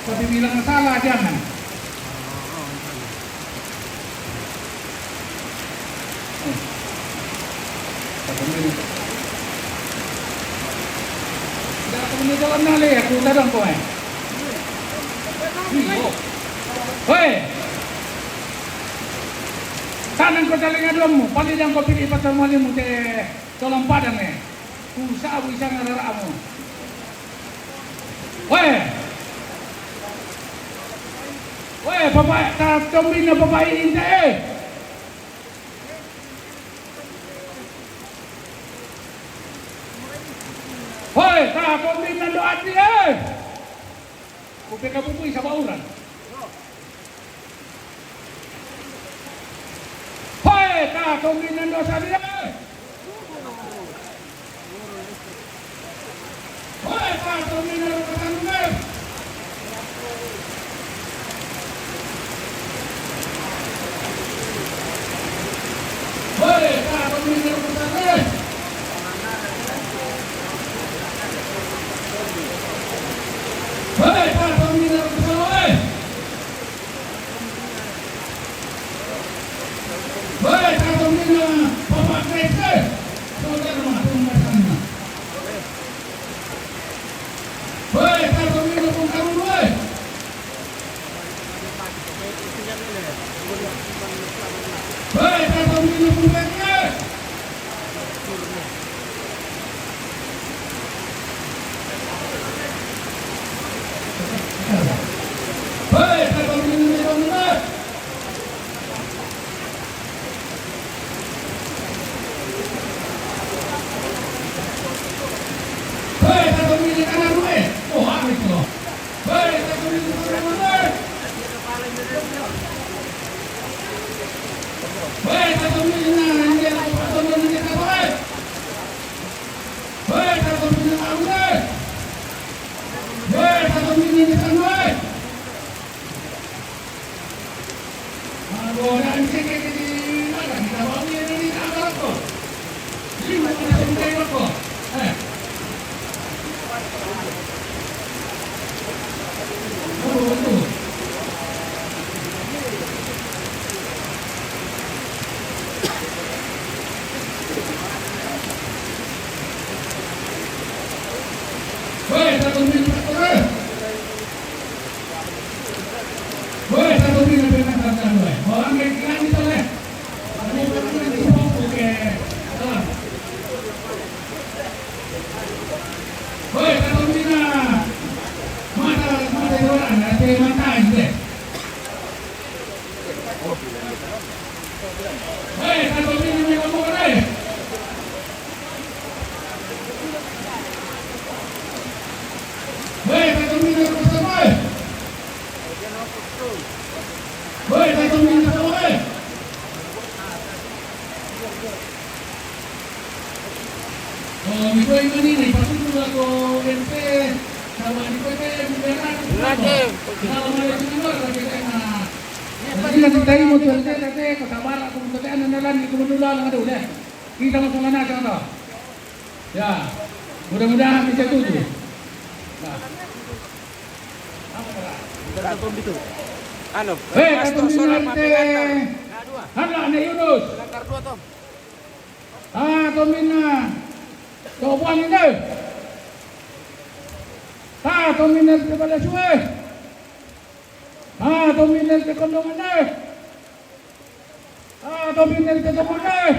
Kalau dibilang salah jangan. Ini jalan nale aku tadang kau Hoi, tanang kau jalan ngaduamu, paling yang kau pilih pasal malimu teh tolong padang usaha bisa ngararamu. Hoi, hoi, bapak tak combina bapak ini teh. Hoi, tak combina doa dia. Kupik kamu pun sama orang. Hoi, tak combina dosa dia. Hoi, tak combina dosa dia. Hoi, tak combina dosa dia. Hei, Pak Pembina Bersama. Hei, Pak Pembina Bapak Krese. Saudara rumah sana. Hei, Pak Pembina Bung Karun. Hei, Pak Pembina Bung Beknya. Hei, Pak Pembina Bung Hei, Pak Pembina Kanan Rue. Oh, apa itu loh? Hei, Pak Pembina Kanan Rue. Hei, Pak Pembina India, Pak Pembina Kanan. Hei, Pak Pembina Rue. Hei, Pak Pembina Kanan. Orang sikit di mana kita bawa ini apa kok? Lima kita sampai kok. Oh. Hei, satu minit terus. Hei, satu minit benar-benar. Orang yang kira itu leh. Ini benar-benar difokus ke dalam. Hei, satu minit. Mata orang nanti mata ini. Hei, satu minit yang kamu boleh. Hei, satu minit bersama. Hei, satu minit bersama. Oh, di kue ini pasti dulu aku NP sama di kue buberan. Lagi. Kalau mau di luar lagi enak. Jadi nanti tadi mau jual teh ke sabar aku mau teh anak-anak di kebun dulu lah ada udah. Kita mau kemana contoh? Ya, mudah-mudahan bisa tujuh. Nah. Apa berat? Berapa itu? Anu, Hei, Pastor kata Solar minat Mapi Gantar. teh. Hana ane Yunus. Gantar dua toh. Ah, tomina. Coba ini deh. Ah, tomina ke pada suwe. Ah, tomina ke kondongan deh. Ah, tomina ke kebun deh.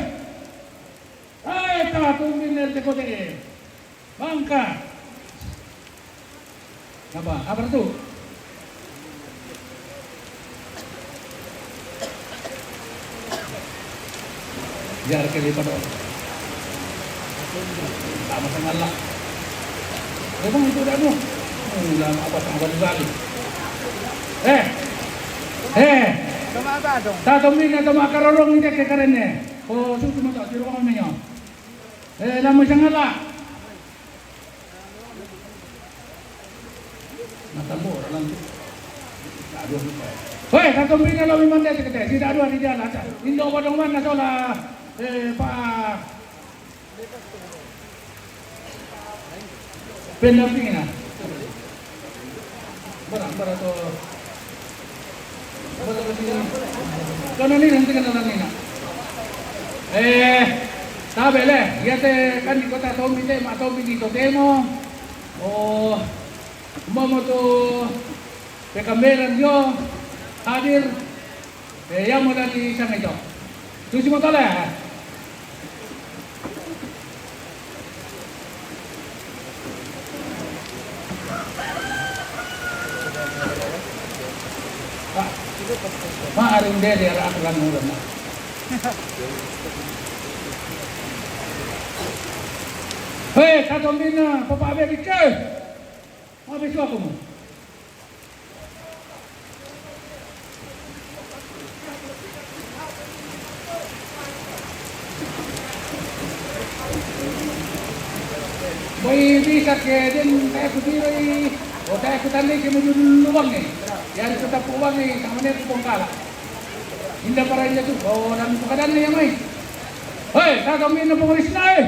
Ah, ta tomina ke kote. Bangka. Apa itu? Biar kali pada sama-sama lah. Memang itu dah tu. Lama apa sama sekali. Sama apa dong? Tak tombi na tama karorong ni ke karene. Oh, susu mo tak siro kami nyo. Lama sangat lah. Natambo dalam tu. Aduh. Hei, tak tombi na lawi manda sekete. Tidak ada di jalan. Indo bodong mana sola. Pak pendampingan. Barang to. Kanan ni nanti kanan ni na. Sabi le, yate kan di kota Tommy te, ma Tommy dito demo. Oh, mo to pe kamera nyo hadir. Yang mo dan di sana ito. Susi mo tole. Maaring dede ara ako lang ulan na. Hei, kata mina, papa abe bicara. Habis aku mo. Boy bisa ke din kayak kutiri, o kayak kutali ke lubang ni. Yang tetap uang ni, sama ni kupong kala. Hindi para niya tu, o nang pagkadan niya may. Hei, kata mina pengulis na eh.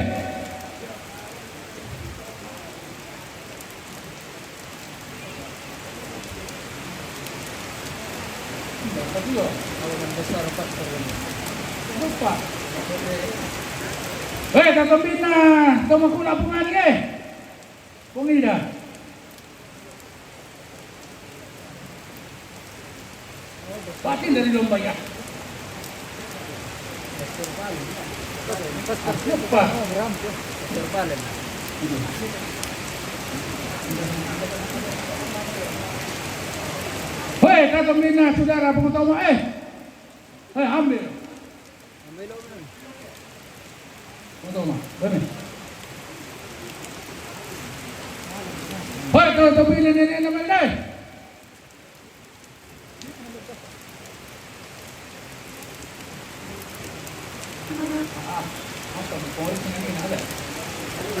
Lupa. Kagabi na tumakula po nga niya eh. Pumila. Pati na rin ang bayak. Lupa. Kagabi na saudara pengetawa ambil. Toma, ven. Kalau tu pilih nenek nama dia. Apa polis ini ada?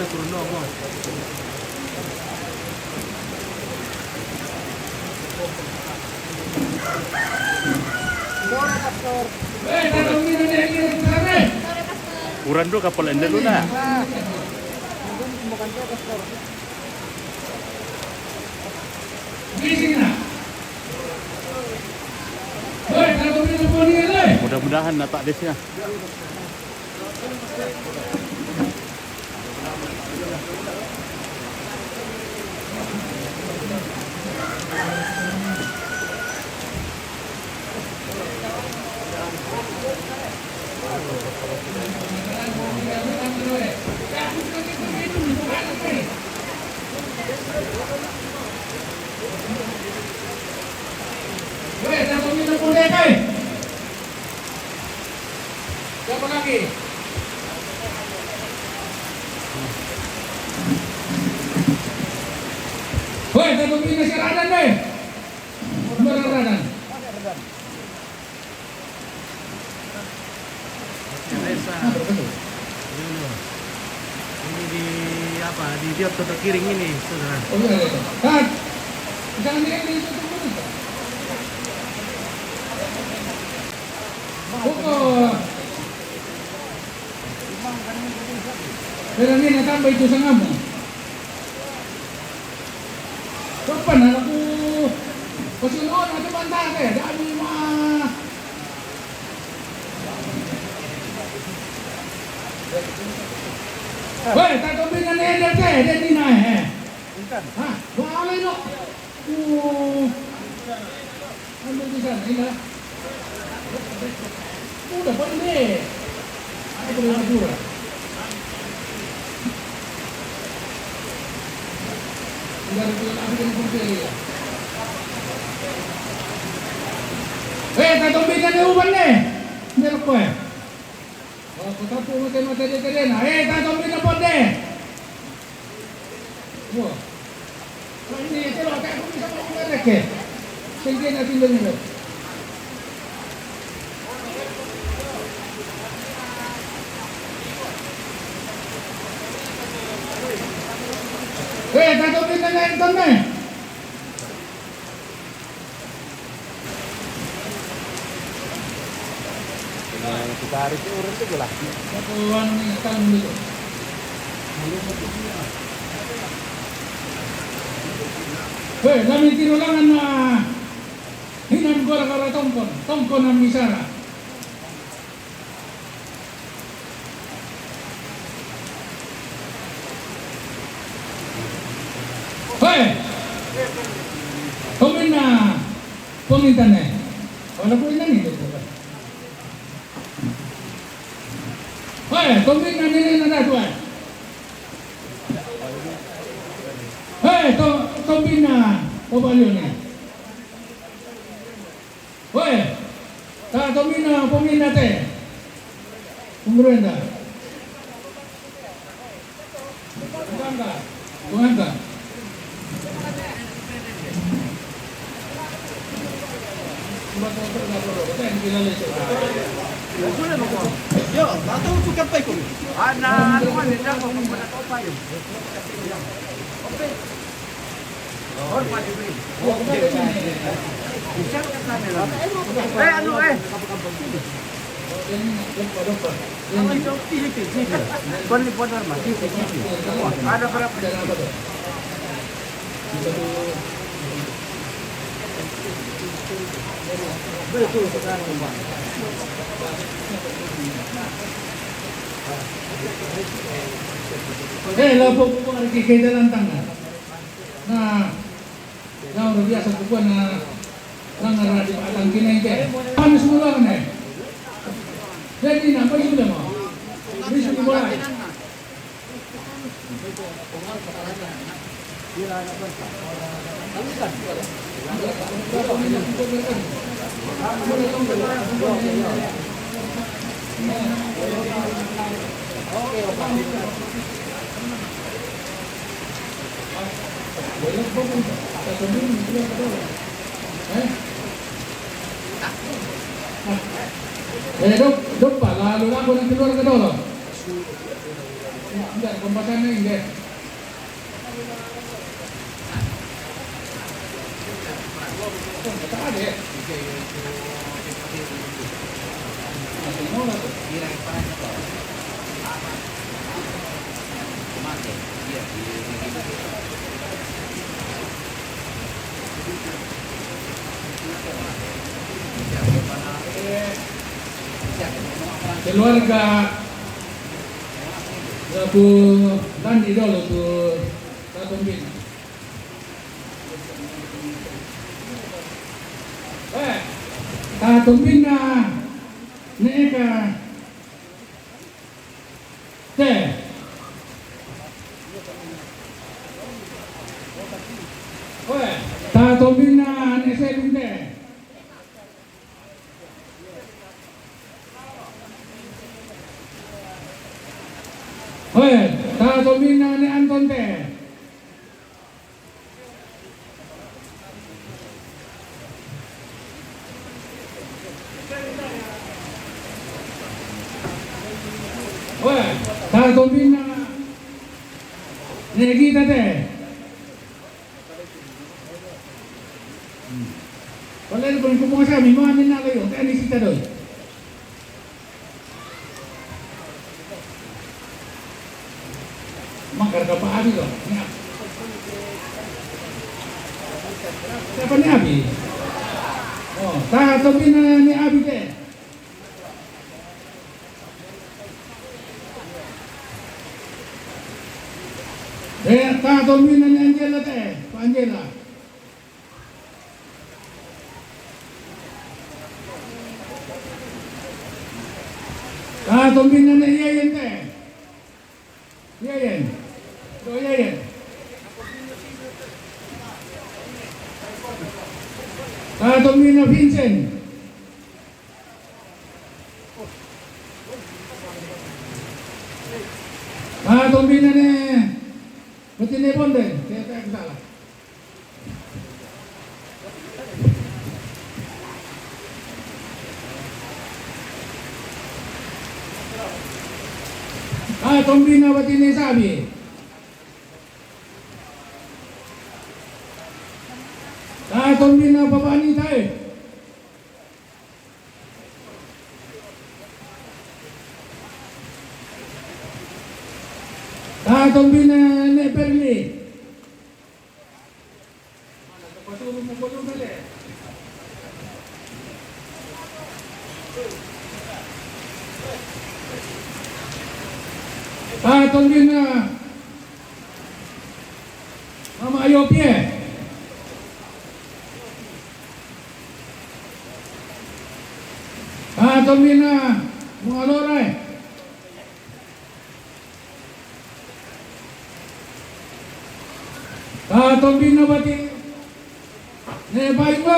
Turun dong. Urando kapal enda lu na. Mudah-mudahan nata desnya. Siapa lagi? Woi, kita pindah si Radan deh. Mana Radan? Ini di apa? Di dia terkiring ini, saudara. Oh iya, kan? Jangan lihat di itu dulu. Oh. Pero ini natambay ito sa ngamo. Kapan aku pasunod ato banta ka dami mga Woi, tatabi na neder ka di na Ha? Wala no. Ano di sana ina? Udah pwede. Ano ko na dura? Tatabi na uban ni. Meron ko eh. Oh, katapo mo kayo matali-tali na. Tatabi na po de. Oh. Ini kalau kayak aku bisa mau ngerek ya. Sehingga nanti dengar. Tatabi na na ito na. Kita hari itu urut itu lah. Satu anu ni tahun dulu. Hei, kami tinulangan na hinan gara-gara tongkon ang misara. Hei, kumin na pumintan eh. Wala po ilan ito po ba? Hei, kumin na nilin na datu eh. Hei, kumin na Pobalyo ni. Hei, kumin na pumin natin. Kumurenda. Tunganga. Yo, atau suka pa ko. Ana, ano man nila ko kung wala ko pa yun. Okay. Or pa di bri. Bisa ka sa nila. Ano eh? Ano ito? Sisi. Pwede normal. Sisi. Ada berapa? Betul sekarang, Pak. Lapo po ang kikita ng tanga na udah biasa po na nangaradi pa ang kinente. Paano semula ka na eh? Jadi na, pag sudah mo? Bisa mo ba? Dok pa, lalo na ako ng keluar ka doon. Hindi, kumpasan na hindi. Keluarga Abu Landi dulu tuh Tatumbin. Tatumbin na neka te. Tatumbin na nesebin te. Tatumbin na ni Anton te. Tatumbin na Negita te. Wala pun kumuha sa amin, mga amin na kayo. Kaya nisita doon. Mangkarga pa Abi doon. Siapa ni Abi? Oh, tatumbin na ni Abi te. Tatumbin na ni Angela te. Pa Angela. Tatumbin na ni Yayen te. Yayen. Do Yayen. Tatumbin na Vincent. Tatumbin na ni Betine Bonden. Saya salah. Tatumbin na Betine Sabi. Tatumbin na Babani tayo. Tatumbin na Neperli. Tungguin na Mama Ayopie. Tungguin na mga loray. Tungguin na bati ne baik mo.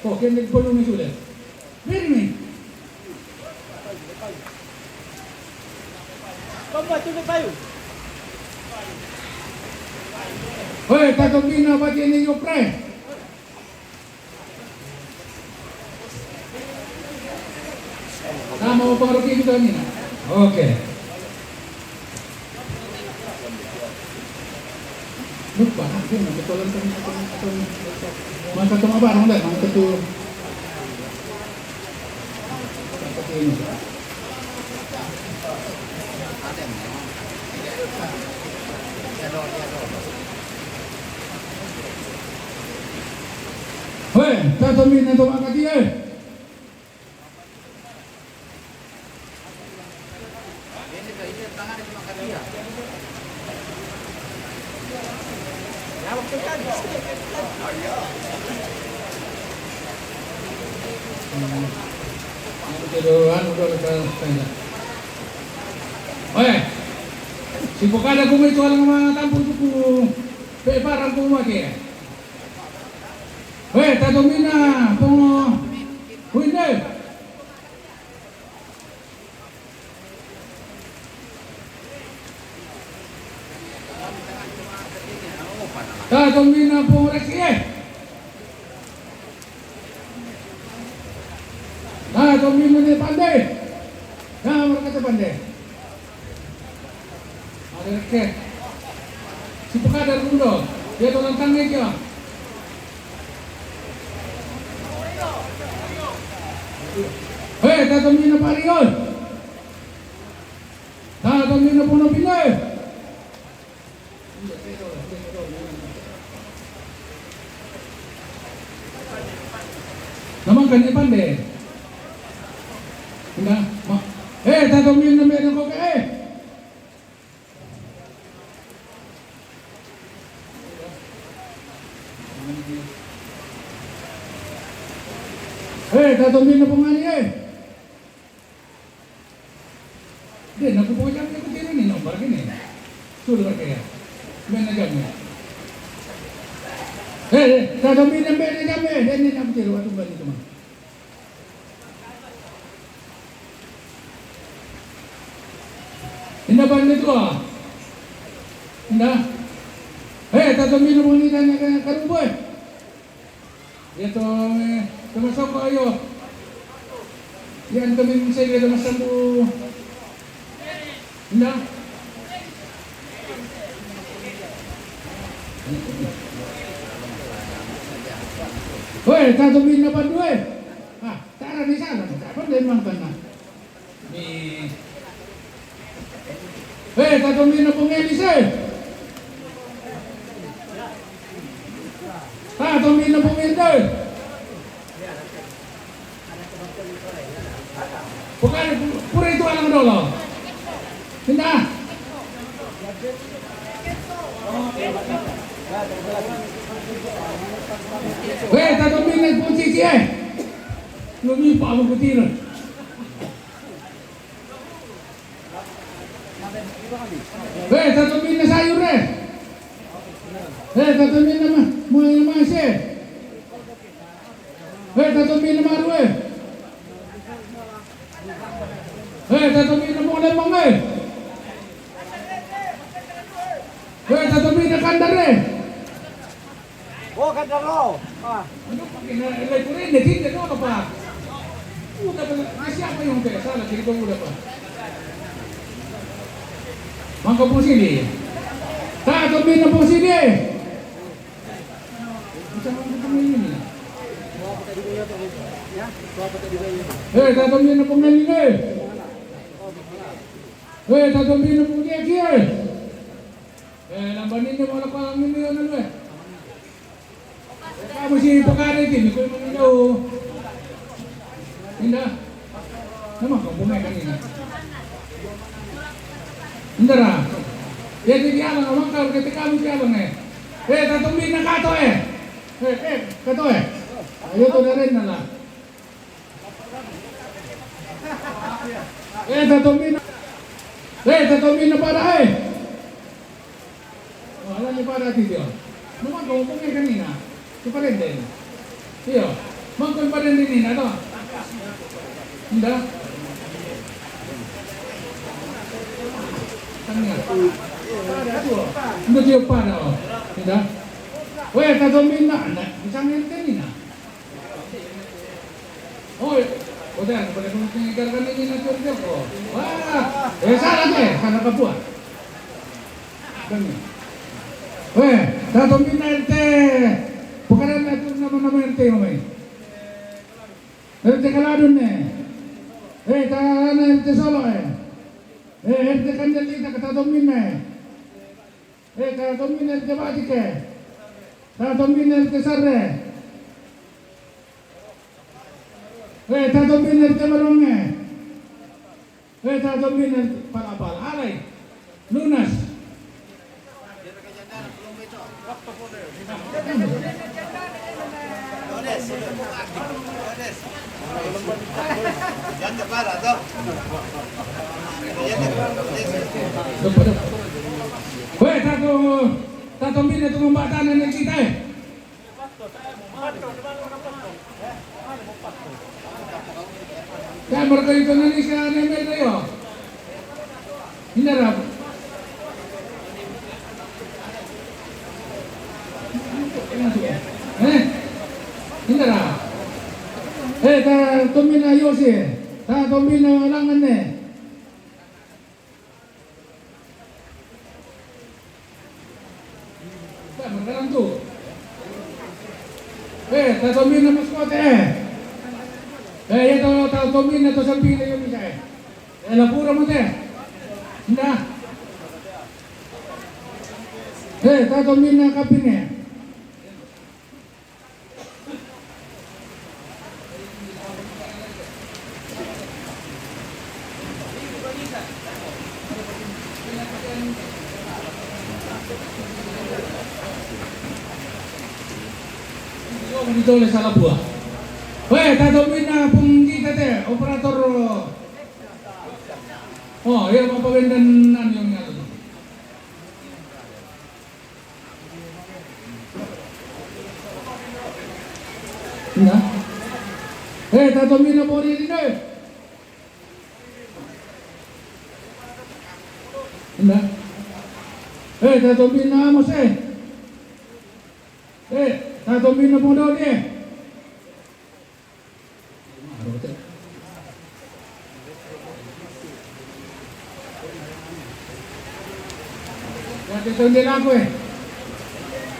Oh, kaya nagpulong ni sulit. Very me. Papa, tuloy tayo. Hoy, tungguin na bati ninyo pre. Tama mo pang rupi dito nina. Okay. Lupa, okay, nagkatulan kami mga katong aba, ano mga katong hoy, tatamin na ito mga katiya. Oye, si Pocada kung ito alang mga tampon ko parang kumaki. Oye, tatumin na pong hindi. Tatumin na pong reksiye. Tatumin mo ni pandai. Mereka pandai. Ada reksiye. Si Pocada dulu, dia tolong tangnya dia. Hei, tatumin na pariyon. Tatumin na puno pinay. Naman kanya pandai. Enggak, tatumin na meron ko ka tatumin na po nga niya Hindi, nagpupunyam niya ko din rin, no? Parang gini. Sulo kaya. May nagam niya. Tatumin na may nagam niya. Hindi na putiro. Atong ba nito man? Hinaban nito Hinda? Tatumin na po nito na karuboy. Ito, tumasok ko kayo. Yan kami sa iyo, tumasok ko. Hinda? Hoy, tatumin na pa doon tara di sana. Dapat din mang na. Tatumin na pong Elise. Tatumin na pong Elise. Bukan, pura itu alang dolo. Hinda. Tatumin na pong Cici lumipa mo kutira. Tatumin na sayur tatumin na mga masi. Tatumin na marwe. Tatumin na mga lemang tatumin na kandar Oh, kandaro. Ano pa kinalay ko rin, naging ano pa. Una pa, asya pa yung pesa, naging ko muna pa. Mangka po sini. Tatumin na po sini. Isang mga pamilya niya. Tatumin na po ngayon tatumin na po niya kaya. Lambanin niya wala pa ang miliyon Kamu si pagkain din, ko mo nyo. Hindi. Naman kung bumay kanina. Hindi ra. Yan di abang amang ka ketika kamu si abang eh. Tatungin na kato eh. Kato eh. Ayo to na rin na lang. Tatungin na para eh. Alam niyo para dito. Naman kung bumay kanina. Ito pa rin din. Iyo. Mangkon pa rin din na to. Hindi. Tanya. Hindi siya pa na o. Hindi. Weh, tatomin na. Isang yan kanina. Oy. Udah, boleh kung tinggalkan ini na turjo ko. Wah. Salah ke? Sana ka po. Ganyan. Weh, tatomin na ente. Bukan na ito naman ente mo may. Ente kaladun eh. Tahan ente solo eh. Ente kandelita katatomin eh. Katatomin ente batik eh. Katatomin ente sarre. Tatatomin ente marong eh. Tatatomin ente palapal. Alay. Lunas. Jangan parah toh. Weh, tatomin itu pembatanan yang kita eh. Kaya mereka itu nanti sa nemel na yun. Hinarap. Hinarap. Tatomin na yosi. Tatomin na langan eh. Magkalang to. Tatomin na maskote eh. Ito tatomin na to sa pila yung isa eh. Lapura mo te. Hindi. Tatomin na kapin eh. Dito ulit sa Labua. Tatomin na pong kita te, operator. Yan mapawendan yung nga doon. Hindi. Tatomin na po rin dito eh. Hindi. Tatomin na amos eh. Tatomin na po doon eh. Ito yung nilago eh.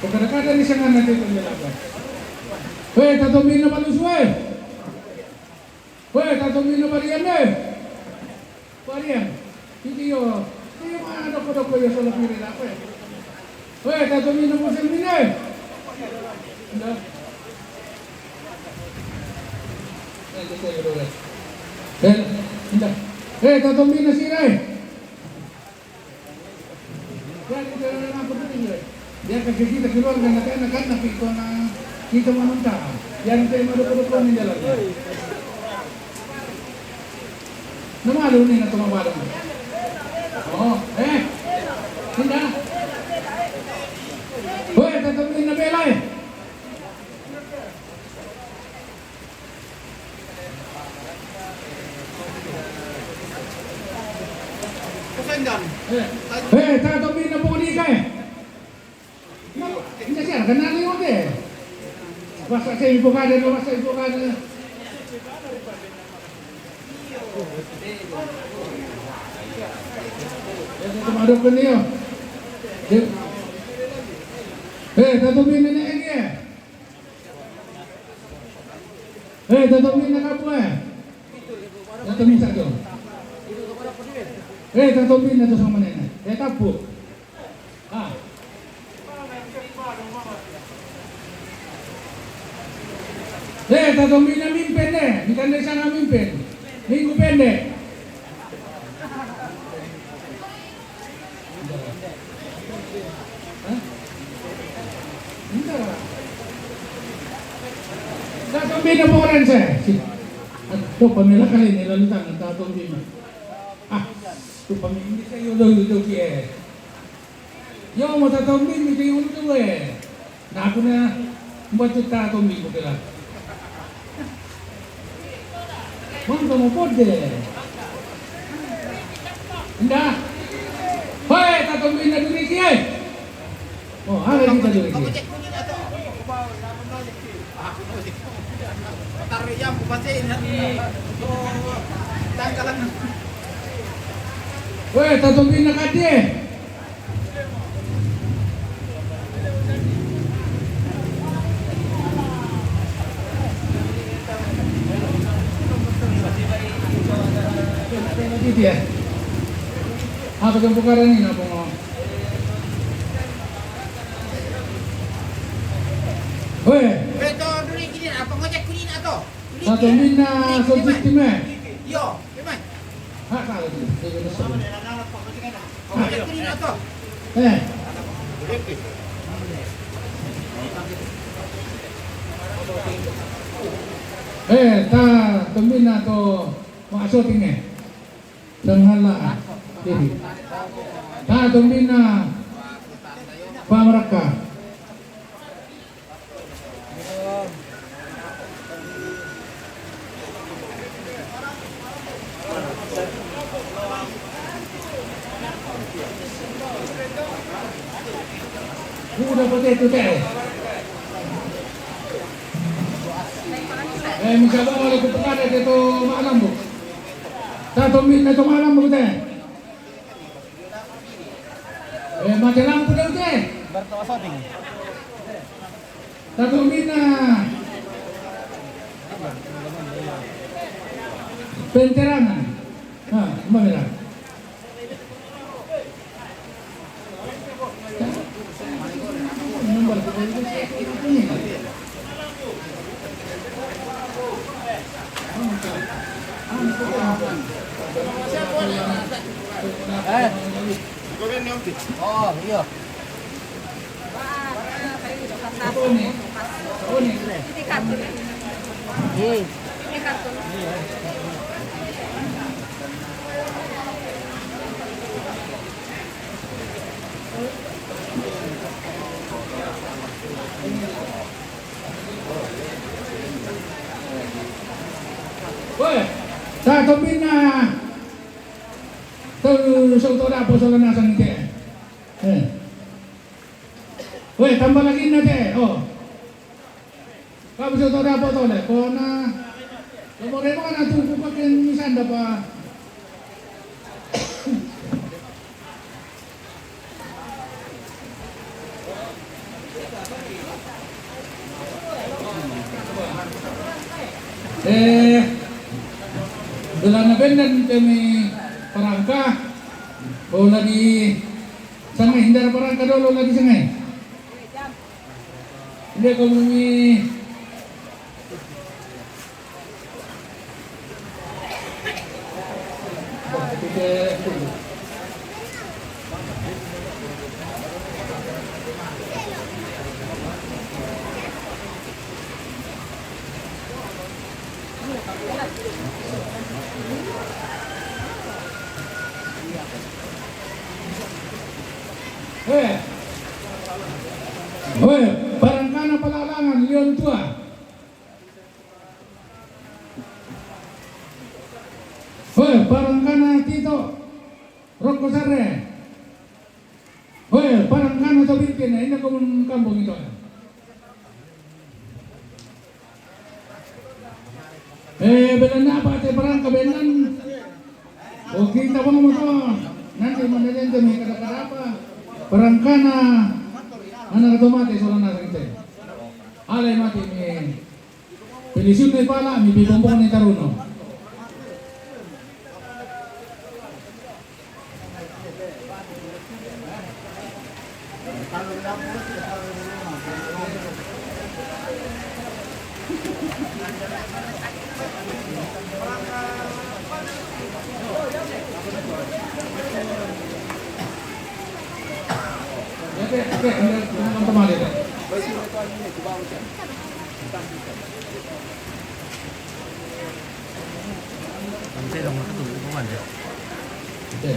Pagkakada ni siya nga natin itong nilago eh. Tatomin na maluswa eh. Tatomin na bariyan eh. Bariyan. Hindi yung ano ko yung sa lapirin ako eh. Tatomin na po sa mina eh. Hindi. Hindi. Tatomin na sila eh. Dia kasi kita keluar dengan anak-anak tapi kau nak kita menonton. Yang saya malu-malu ni jalan. Nama lu ni nak tolong barang. Tidak. Tetap ni nak belai. Kusendan. Tetap ni nak pukul dia. Hindi siya, ganaan yung okay. Basta sa ibu kada. Tumadok ko niyo. Tatumin na lagi eh. Tatumin na kapo eh. Tatumin sa ito. Tatumin na ito sa manena. Tapo. Tatong bin na mimpin Bukan na siya nga mimpin. Minggu pendek. Hah? Enggak. Tatong bin na po rin siya. Ito, pamila kali nilalutang ang tatong bin. Ito pamila hindi kayo ulo Yo mo tatong bin, hindi kayo ulo Na ako na Ba't tatong bin ko kila? Mangga mo pode. Indah. Hoy, tatong bin na duriki Oh, hari kita duriki. Tarik yang bupasin. Tanggalan. Hoy, tatong bin na kadi. Gitu ya. Apa yang pukaran ini apa mau? Hoi. Beto dulu gini apa ngojek kunin atau? Satu mina subsistime. Yo, gimana? Kalau itu. Ngojek kunin atau? Ta tumbina to maasoting Tenghala. Jadi. Ta tumbina pamaraka. Udah potato teh. Minsan mo wala ko pagkada dito maalam mo. Tatumbil na tumalam mo teh. Mati lampu daw teh. Tatumbil na. Penterangan. Mamila. Nomor Oh, iya. Ini kartun. Ini kartun. Woi, sa tumbin na. Saudara po sa lanasan ni Woi, tambah lagi na Oh. Kamu saudara po to le. Ko na Lumore mo na tuko pa kin misan da pa. Dalam nabendan kami perangka, oh lagi sangai hindar perangka dulu lagi sangai. Hindi kami Barangkana Palalangan, Leon Tua. Barangkana Tito, Rocco Sarre. Barangkana Tobikin, ini kampung itu. Belan apa barangka belan? Kita mau to. Nanti mandarin demi kada-kada apa. Barangkana anak otomatis orang nasa kita. Alay mati mi pelisyon na pala mi bibombong ni taruno. Oke, teman-teman itu. Saya dong ketemu kawan ya. Oke.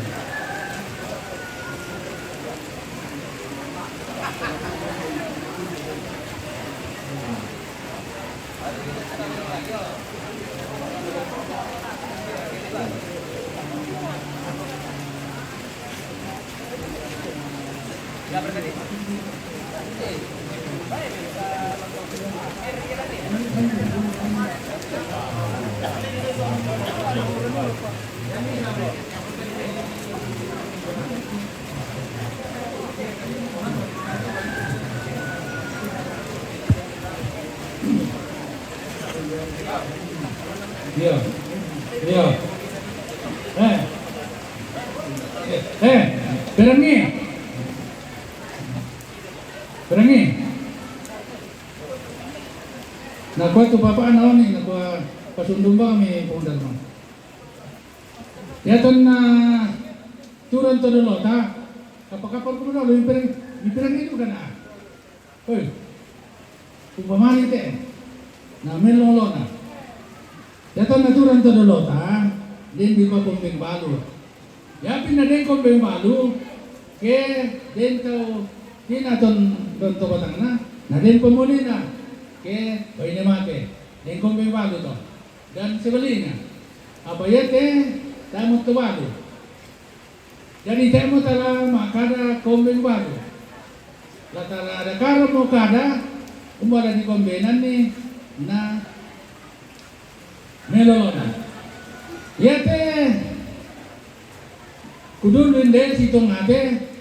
Iya. Iya. Berangi. Berangi. Nah, kau tu bapa anak ni, nak kau pasundung ba kami pundar mo. Ya ton na turun to dulu, ta? Kapag-kapag ko na, yung itu kan na. Hoy. Upamani te. Na melolo na. Ya ton na turun to dulu, ta? Din di pa kumbing balu. Ya pinadeng kumbing balu. Ke din to kinaton don to batang na. Na din pemuli na. Ke ini mate. Din kumbing balu to. Dan sebaliknya. Apa ya te? Tamu to balu. Jadi temo tala makada kumbing balu. Latala ada karo mo kada umara di kombenan ni na melolona. Yate kudulun del sitong ate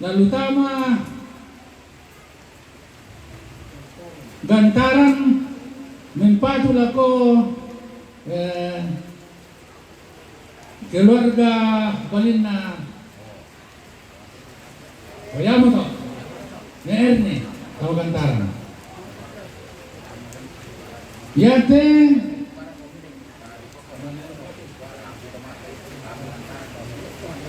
lalu tama gantaran mempadu lako keluarga balin na kaya mo to na Erne, tawagan taran. Yate